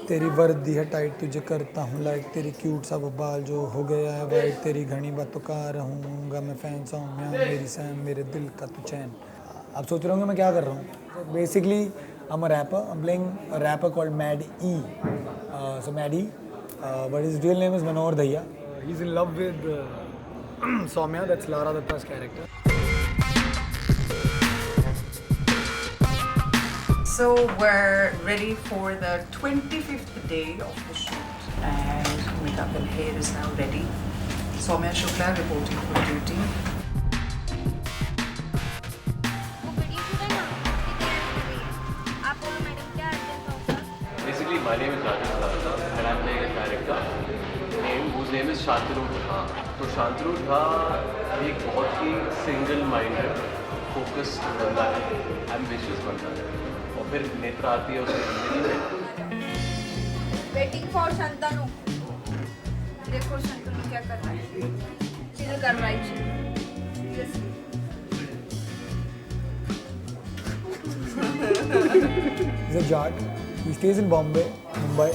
तेरी वर्दी है टाइट तुझे करता हूँ लाइक तेरी क्यूट सा वो बाल जो हो गया है वाइट तेरी घनी बातों का रहूँगा मैं फैन सौम्या मेरी सैम मेरे दिल का तू चैन। आप सोच रहे होंगे मैं क्या कर रहा हूँ। Basically I am a rapper, I am playing a rapper called Mad E. So Mad E, but his real name is Manohar Dahiya. He is in love with Saumya, that's Lara Dutta's character. So we're ready for the 25th day of the shoot and makeup and hair is now ready. Soumya Shukla reporting for duty. Basically, my name is Rajesh Lalta and I'm playing a character whose name is Shantanu Jha. तो शांतनु झा एक बहुत ही single minded focused बंदा है, ambitious बंदा है। और फिर नेत्रा आती है उसकी जिंदगी में। Waiting for Shantanu. देखो शांतनु क्या कर रहा है, चिल कर रहा है। He's a Jat. He stays in Bombay, Mumbai,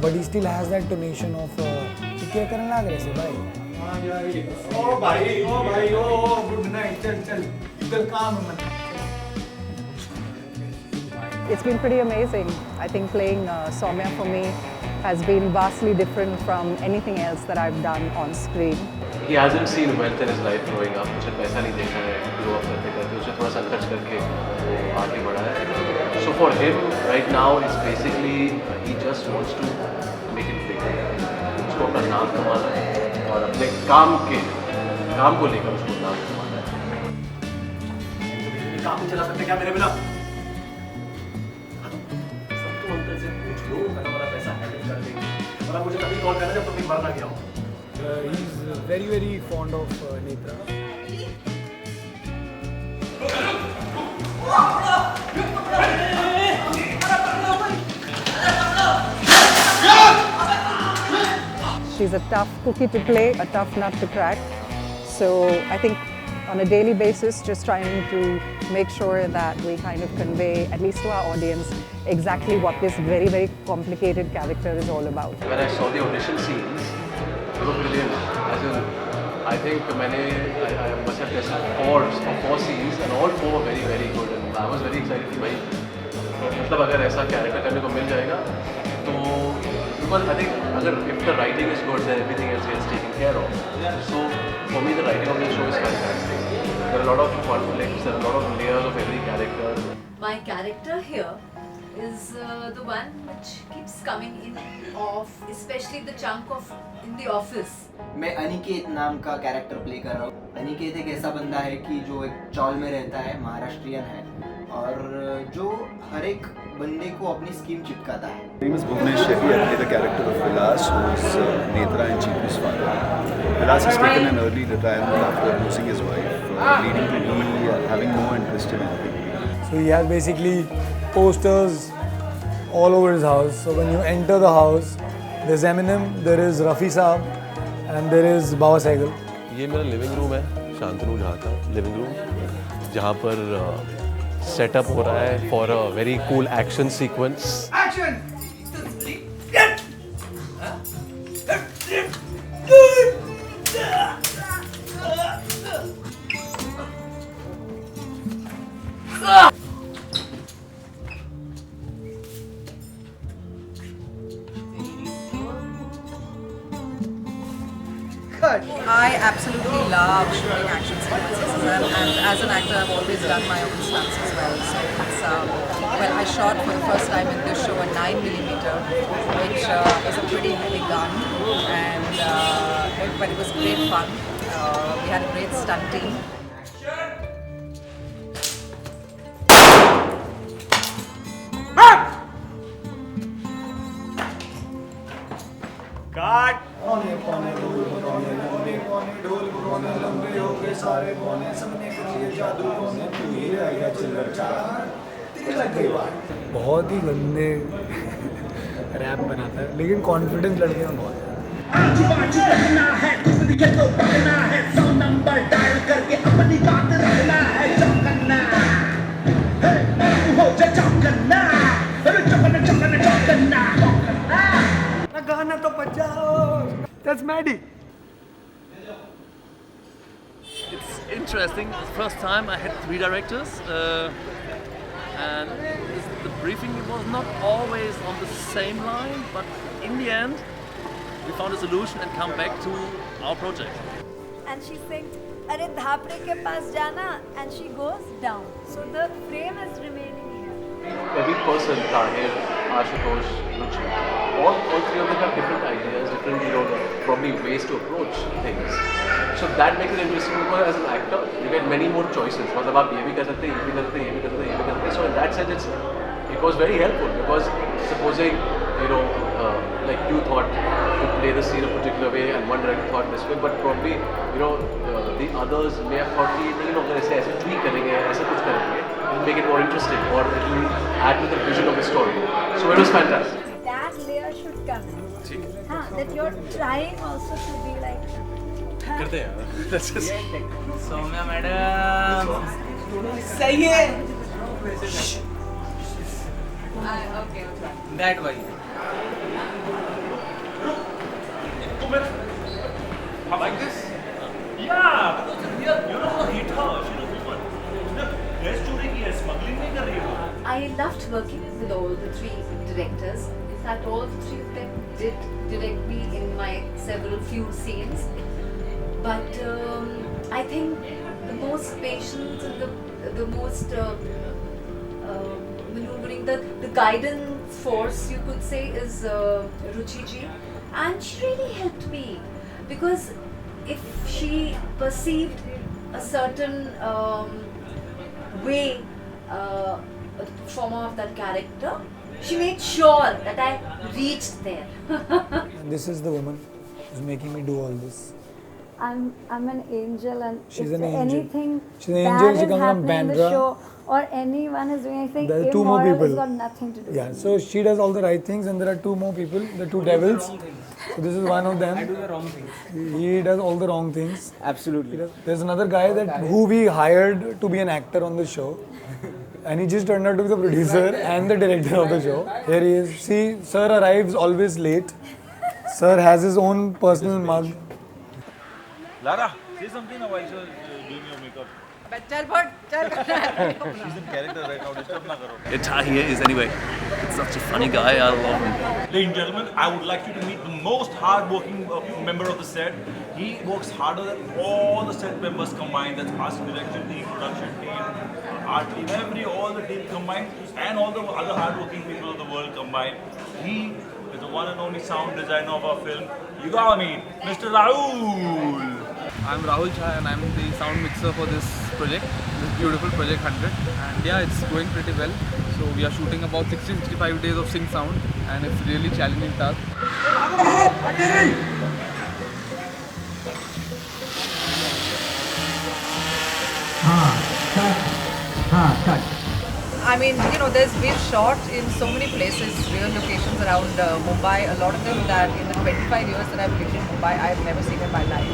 but he still has that tonation of क्या करने लग रहे से भाई। ओ भाई गुड नाइट, चल काम मत। It's been pretty amazing. I think playing Soumya for me has been vastly different from anything else that I've done on screen. He hasn't seen wealth in his life growing up. उसे पैसा नहीं देखा है grow up करते करते, उसे थोड़ा संघर्ष करके वो आगे बढ़ा है। So for him right now it's basically he just wants to make it big. उसको अपना नाम कमाना है और अपने काम को लेकर उसको नाम कमाना है। काम नहीं चला सकते क्या मेरे बिना? सबको अंकल से पूछ लो, मैं वाला पैसा हैंडल कर देंगे। और अब मुझे कभी कॉल करना जब तुम मर ना गया हो। He is very fond of Netra. She's a tough cookie to play, a tough nut to crack. So I think on a daily basis, just trying to make sure that we kind of convey, at least to our audience, exactly what this very complicated character is all about. When I saw the audition scenes, they were brilliant. As in, I think I must have tested four scenes and all four were very good. And I was very excited कि भाई मतलब अगर ऐसा character करने को मिल जाएगा तो because I think अगर if the writing is good then everything else gets taken care of. So for me the writing of the show is fantastic. There are a lot of conflicts, there are a lot of layers of every character. My character here is the one which keeps coming in off, especially the chunk of in the office. मैं अनिकेत नाम का character play कर रहा हूँ। अनिकेत एक ऐसा बंदा है कि जो एक चौल में रहता है, महाराष्ट्रियन है और जो हर एक बंदे को अपनी स्कीम चिपकाता है। My name is Bhuvnesh Shetty. I play the character of Vilas, who is Netra and Chipu's father. Vilas has taken an early retirement after losing his wife, leading to me having no interest in anything. So he has basically posters all over his house. So when you enter the house, there's Eminem, there is Rafi Saab, and there is Baba Sehgal. ये मेरा living room है, शांतनु झा का living room, जहाँ पर setup हो रहा है for a very cool action sequence. I absolutely love shooting action sequences and as an actor I've always done my own stunts as well. So it's, well, I shot for the first time in this show a 9mm, which is a pretty heavy gun, and but it was great fun. We had a great stunt team. पौने पौने ढोल बरौने लंबे पौने ढोल बरौने लंबे हो गए सारे पौने सबने कर लिए जादू पौने तू ही रह गया चिल्लर चार लग गई बात। बहुत ही गंदे रैप बनाता है लेकिन कॉन्फिडेंस लड़के में बहुत है। आजू-बाजू रहना है, दुनिया को पढ़ना है, 100 नंबर डायल करके अपनी बात रखना है, चौंकना है, हो जा चौंकना, अरे चौंकना गाना तो बजाओ. That's Maddie. It's interesting. It's the first time I had 3 directors, and the briefing was not always on the same line, but in the end, we found a solution and come back to our project. And she sings, "Arey dhapre ke paas jana," and she goes down. So the frame is remaining here. Every person, Tahir, Ashutosh, Ruchi, all 3 of them have different ideas, different, probably ways to approach things. So that makes it interesting because as an actor, you get many more choices. मतलब आप ये भी कर सकते हैं, ये भी कर सकते हैं, ये भी कर सकते हैं, ये भी कर सकते हैं. So in that sense, it was very helpful because supposing, like you thought to play the scene a particular way and one director thought this way, but probably, the others may have thought कि नहीं लोग ऐसे tweak करेंगे, ऐसे कुछ करेंगे, it'll make it more interesting or it'll add to the vision of the story. So it was fantastic. That layer should come in. That you're trying also to be like. करते हैं. That's just. Saumya madam सही है. Okay. That way. Like this? Yeah, because you're not gonna hit her. She's a woman. Dress चोरी की है, smuggling नहीं कर रही है वो. I loved working with all the 3 directors. In fact, all 3 of them did direct me in my few scenes. But I think the most patient and the most maneuvering, the guidance force you could say is Ruchi ji, and she really helped me because if she perceived a certain way the performer of that character, she made sure that I reached there. This is the woman who's making me do all this. I'm an angel, and She's if an angel. anything She's an bad angel, she is comes from happening in the Bandra. show, or anyone is doing anything There are 2 more immoral, people. it's got nothing to do Yeah, with so she does all the right things, and there are 2 more people, the 2 devils. So this is one of them. I do the wrong things. He does all the wrong things. Absolutely. There's another guy who we hired to be an actor on the show, and he just turned out to be the producer and the director of the show. Here he is. See, sir arrives always late. Sir has his own personal mug. Lara, say something while you're doing your makeup. But tell her. She's in character right now, disturb na karo. Tahir is anyway. Such a funny guy. I love him. Ladies and gentlemen, I would like you to meet the most hard-working member of the set. He works harder than all the set members combined. That's us, direction team, production team, art team, all the team combined, and all the other hard-working people of the world combined. He is the one and only sound designer of our film. You gotta meet Mr. Rahul. I'm Rahul Chai and I'm the sound mixer for this project, this beautiful Project 100. And yeah, it's going pretty well. So we are shooting about 60-65 days of sync sound, and it's really challenging task. Cut. I mean, we've shot in so many places, real locations around Mumbai. A lot of them that in the 25 years that I've lived in Mumbai, I've never seen in my life.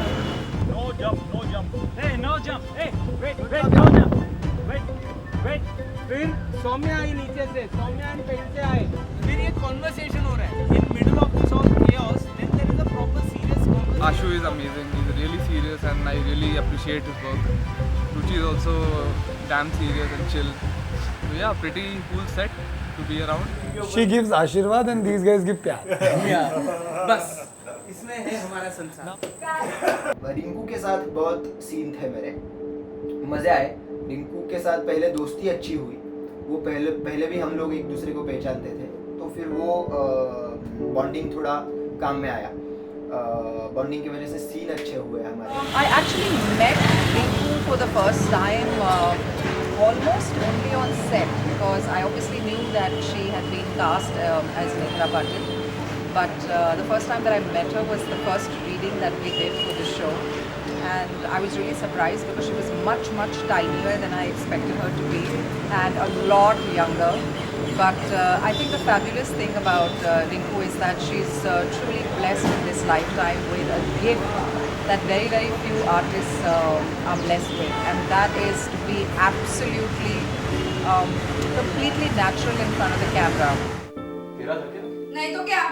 No jump, no jump. Hey, no jump. Hey, wait, no jump. Wait. फिर सौम्या आई नीचे से, Saumya and pen से आए. फिर ये conversation हो रहा है. In middle of this all chaos, then there is a proper serious conversation. Ashu is amazing. He's really serious, and I really appreciate his work. Ruchi is also damn serious and chill. So yeah, pretty cool set to be around. She gives Ashirwad and these guys give pyar. बस इसमें है हमारा संसार. रिंकू के साथ बहुत scene थे मेरे, मज़े आए. रिंकू के साथ पहले दोस्ती अच्छी हुई. वो पहले भी हम लोग एक दूसरे को पहचानते थे, तो फिर वो बॉन्डिंग थोड़ा काम में आया. बॉन्डिंग की वजह से सीन अच्छे हुए हमारे. I actually met Rinku for the first time almost only on set because I obviously knew that she had been cast as Netra Patil. But the first time that I met her was the first reading that we did for the show. And I was really surprised because she was much, much tinier than I expected her to be and a lot younger. But I think the fabulous thing about Rinku is that she's truly blessed in this lifetime with a gift that very, very few artists are blessed with. And that is to be absolutely, completely natural in front of the camera. तेरा था क्या? नहीं तो क्या?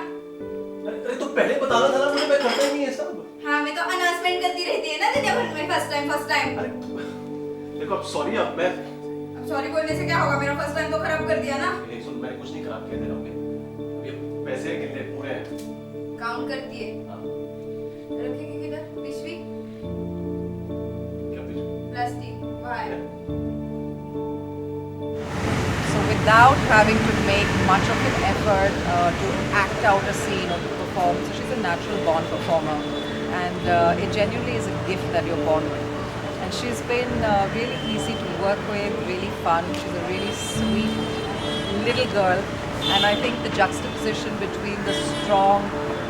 अरे तो पहले बताना था ना मुझे, मैं करता ही नहीं है सब। हाँ मैं तो अनाउंसमेंट करती रहती है ना जब मैं फर्स्ट टाइम। देखो अब सॉरी, अब मैं अब सॉरी बोलने से क्या होगा, मेरा फर्स्ट टाइम तो खराब कर दिया ना। नहीं सुन, मैंने कुछ नहीं खराब किया तेरा। ये पैसे कितने पूरे हैं? काउंट करती है। रखेगी किधर? पिछवी क्या पिछवी? प्लास्टिक बाहर। So without having to make much of an effort to act out a scene or to perform, so she's a natural born performer, and it genuinely is a gift that you're born with. And she's been really easy to work with, really fun. She's a really sweet little girl, and I think the juxtaposition between the strong,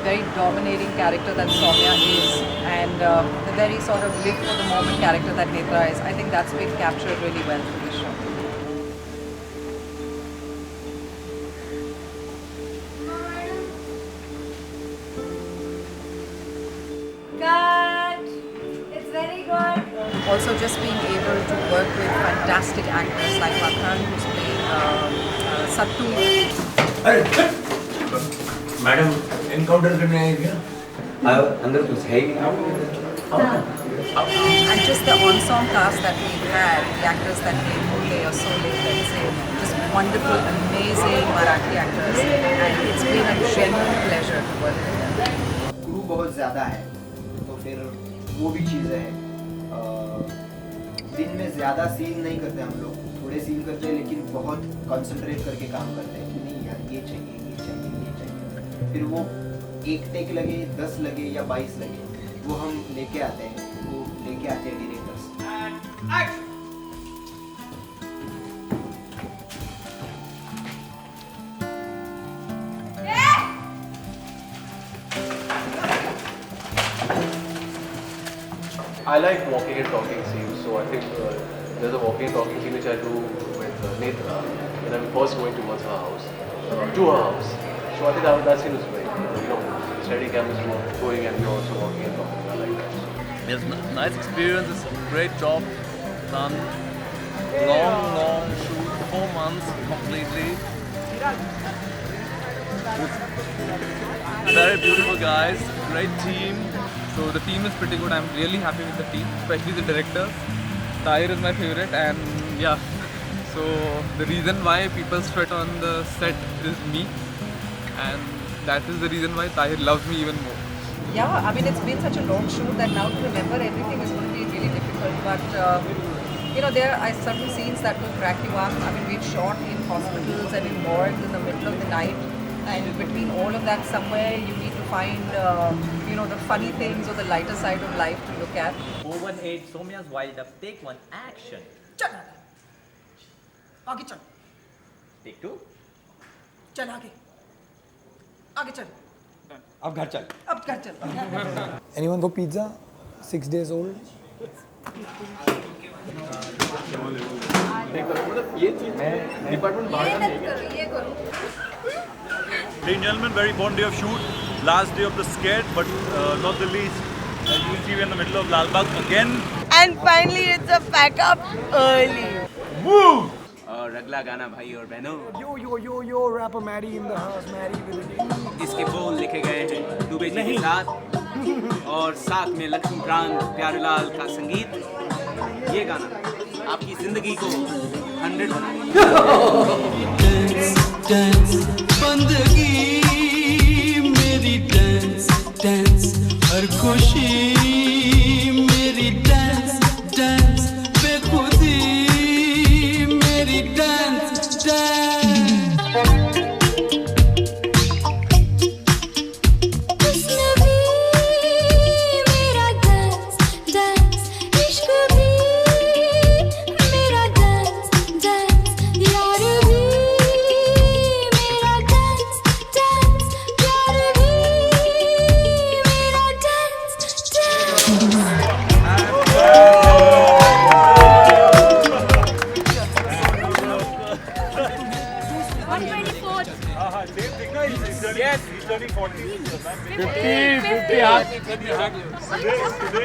very dominating character that Soumya is and the very sort of live for the moment character that Netra is, I think that's been captured really well through the show. Cut. It's very good. Also, just being able to work with fantastic actors like Makhan, who's playing Sattu. Madam encounter करने आए क्या? अंदर कुछ है ही And just the ensemble cast that we've had, the actors that play Mule or Sole, let's say, just wonderful, amazing Marathi actors, and it's been a genuine pleasure to work with them. Crew बहुत ज़्यादा है, तो फिर वो भी चीज़ें हैं। दिन में ज़्यादा सीन नहीं करते हम लोग, थोड़े सीन करते हैं लेकिन बहुत कंसंट्रेट करके काम करते हैं कि नहीं यार ये चाहिए, ये चाहिए, ये चाहिए। फिर वो एक टेक लगे, 10 लगे या 22 लगे, वो हम लेके आते हैं, वो लेके आते हैं directors. I like walking and talking scenes, so I think there's a walking and talking scene which I do with Netra when I'm first going towards her house, to her house. So I think that scene is great. Steady cameras going and you're also walking and talking. I like that. It's a nice experience. It's a great job done. Long shoot, 4 months completely. Very beautiful guys, great team. So the team is pretty good. I'm really happy with the team, especially the director. Tahir is my favorite, and yeah. So the reason why people sweat on the set is me, and that is the reason why Tahir loves me even more. Yeah, I mean, it's been such a long shoot that now to remember everything is going to be really difficult. But there are certain scenes that will crack you up. I mean, we've shot in hospitals and in morgues in the middle of the night, and between all of that, somewhere you need to find, the funny things or the lighter side of life to look at. 418 Soumya's Wild Up. Take 1, action. चल आगे चल. Take 2. चल आगे. आगे चल. अब घर चल. अब घर चल. Anyone for pizza? 6 days old. ये चीज डिपार्टमेंट बाहर का नहीं है। Ladies and gentlemen, very important day of shoot, last day of the sketch, but not the least. As you can see, we're in the middle of Lal Bagh again. And finally, it's a pack up early. Woo! और अगला गाना भाई और बहनों, Yo, rapper Maddie in the house, Maddie with a D. इसके बोल लिखे गए हैं दुबे जी के साथ और साथ में लक्ष्मीकांत प्यारेलाल का संगीत। ये गाना आपकी जिंदगी को 100 बना बंदगी मेरी डांस हर खुशी मेरी डांस बेखुदी मेरी dance Yes, he's turning 40. 50. Today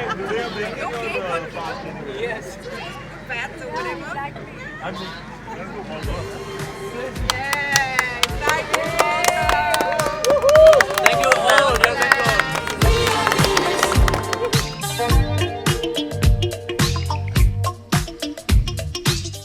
I'm bringing your Yes. Fats or whatever.